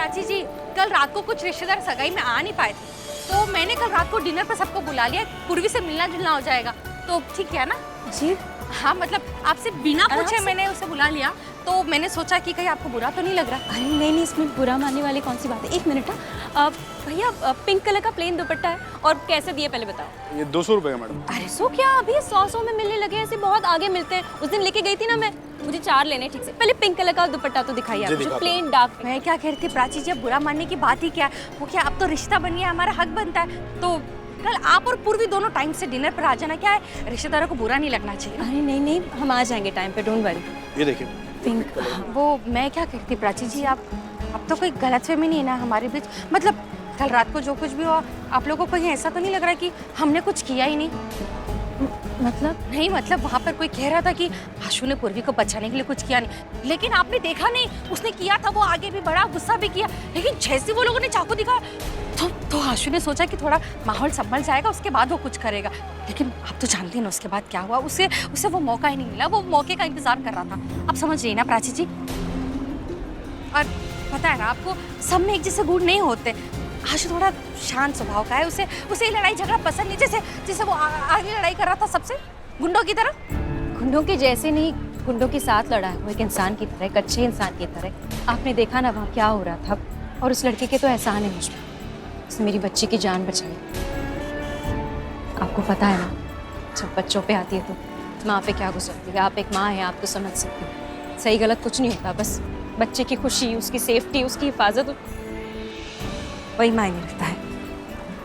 प्राची जी, कल रात को कुछ रिश्तेदार सगाई में आ नहीं पाए थे, तो मैंने कल रात को डिनर पर सबको बुला लिया। पूर्वी से मिलना जुलना हो जाएगा, तो ठीक है ना जी? हाँ, मतलब आपसे बिना पूछे मैंने उसे बुला लिया, तो मैंने सोचा कि कहीं आपको बुरा तो नहीं लग रहा। अरे नहीं, इसमें बुरा मानने वाली कौन सी बात है। एक मिनट। भैया पिंक कलर का प्लेन दुपट्टा है, और कैसे दिए पहले बताओ। ये 200 रुपए का मैडम। अरे सो क्या, अभी 100 में मिलने लगे, ऐसे बहुत आगे मिलते हैं। उस दिन लेके गई थी ना मैं, मुझे 4 लेने ठीक से। पहले पिंक कलर का दुपट्टा तो दिखाइए आप, जो प्लेन डार्क। मैं क्या कह रही थी प्राची जी, अब बुरा मानने की बात ही क्या है, वो क्या अब तो रिश्ता बन गया, हमारा हक बनता है। तो कल आप और पूर्वी दोनों टाइम से डिनर पर आ जाना, क्या है रिश्तेदारों को बुरा नहीं लगना चाहिए। अरे नहीं, हम आ जाएंगे टाइम पे, डोंट वरी। ये देखिए पिंक। वो मैं क्या कहती प्राची जी, आप अब तो कोई गलतफहमी नहीं है ना हमारे बीच। मतलब कल रात को जो कुछ भी हुआ, आप लोगों को कहीं ऐसा तो नहीं लग रहा कि हमने कुछ किया ही नहीं? मतलब वहाँ पर कोई कह रहा था कि आशु ने पूर्वी को बचाने के लिए कुछ किया नहीं, लेकिन आपने देखा नहीं, उसने किया था, वो आगे भी बढ़ा, गुस्सा भी किया, लेकिन जैसे वो लोगों ने चाकू दिखाया तो आशु ने सोचा कि थोड़ा माहौल संभल जाएगा, उसके बाद वो कुछ करेगा। लेकिन आप तो जानती हैं ना उसके बाद क्या हुआ, उसे वो मौका ही नहीं मिला, वो मौके का इंतजार कर रहा था। आप समझ रही ना प्राची जी? और पता है ना आपको, सब में एक जैसे गुण नहीं होते। आशु थोड़ा शांत स्वभाव का है, उसे लड़ाई झगड़ा पसंद नहीं, जैसे वो आगे लड़ाई कर रहा था सबसे, गुंडों की तरह। गुंडों के जैसे नहीं, गुंडों के साथ लड़ा है वो, एक इंसान की तरह, एक अच्छे इंसान की तरह। आपने देखा ना वहाँ क्या हो रहा था, और उस लड़के के तो एहसान है मुझ पर, उसने मेरी बच्ची की जान बचाई। आपको पता है ना, जब बच्चों पे आती है तो माँ पे क्या गुजरती है। आप एक माँ हैं, आप तो समझ सकती हैं। सही गलत कुछ नहीं होता, बस बच्चे की खुशी, उसकी सेफ्टी, उसकी हिफाजत, वही मायने रखता है।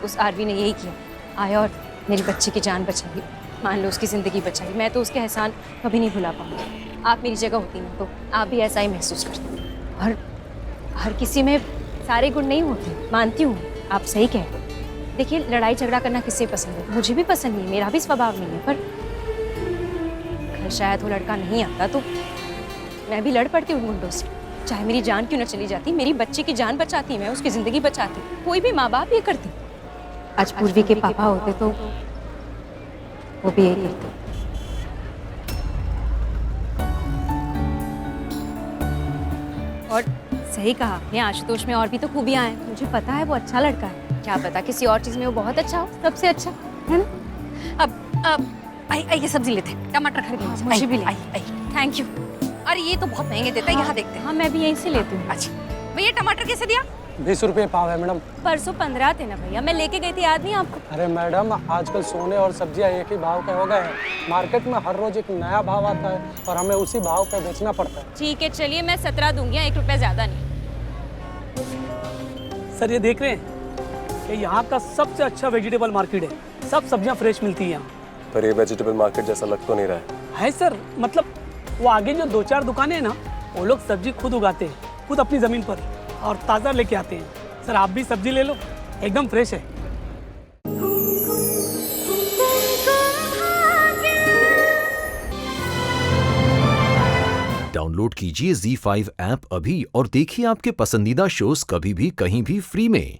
उस आरवी ने यही किया, आया और मेरी बच्ची की जान बचाई, मान लो उसकी ज़िंदगी बचाई। मैं तो उसके एहसान कभी नहीं भुला पाऊंगी। आप मेरी जगह होती ना तो आप भी ऐसा ही महसूस करते। और हर किसी में सारे गुण नहीं होते, मानती हूँ, आप सही कह रहे हो। देखिए, लड़ाई झगड़ा करना किसे पसंद है, मुझे भी पसंद नहीं है, मेरा भी स्वभाव नहीं है, पर घर शायद वो लड़का नहीं आता तो मैं भी लड़ पड़ती हूँ गुंडों से। चाहे मेरी जान क्यों न चली जाती, मेरी बच्ची की जान बचाती, मैं उसकी ज़िंदगी बचाती। कोई भी माँ बाप ये करती। आज पूर्वी के पापा होते तो वो भी यही करते। और सही कहा आपने, आशुतोष में और भी तो खूबियां हैं। मुझे पता है वो अच्छा लड़का है, क्या पता किसी और चीज में वो बहुत अच्छा हो, सबसे अच्छा, है ना? अब ये सब्जी लेते हैं, टमाटर खरीद लीजिए। मुझे भी ले। Thank you. अरे ये तो बहुत महंगे देता है, यहाँ देखते हैं। हाँ, मैं भी यहीं से लेती हूँ। अच्छा भैया, टमाटर कैसे दिया? 20 रुपये पाव है मैडम। परसों 15 थे ना भैया, मैं लेके गई थी, याद नहीं आपको? अरे मैडम, आजकल सोने और सब्जियां एक ही भाव के हो गए हैं। मार्केट में हर रोज एक नया भाव आता है और हमें उसी भाव पे बेचना पड़ता है। ठीक है, चलिए मैं 17 दूंगी, 1 रुपया ज्यादा नहीं। सर, ये देख रहे हैं कि यहाँ का सबसे अच्छा वेजिटेबल मार्केट है, सब सब्जियाँ फ्रेश मिलती हैं यहाँ। पर ये वेजिटेबल मार्केट जैसा लग तो नहीं रहा है सर, मतलब वो आगे जो 2-4 दुकानें हैं ना, वो लोग सब्जी खुद उगाते हैं, खुद अपनी ज़मीन पर, और ताज़ा लेके आते हैं। सर, आप भी सब्जी ले लो, एकदम फ्रेश है। डाउनलोड कीजिए ZEE5 ऐप अभी और देखिए आपके पसंदीदा शोज कभी भी कहीं भी फ्री में।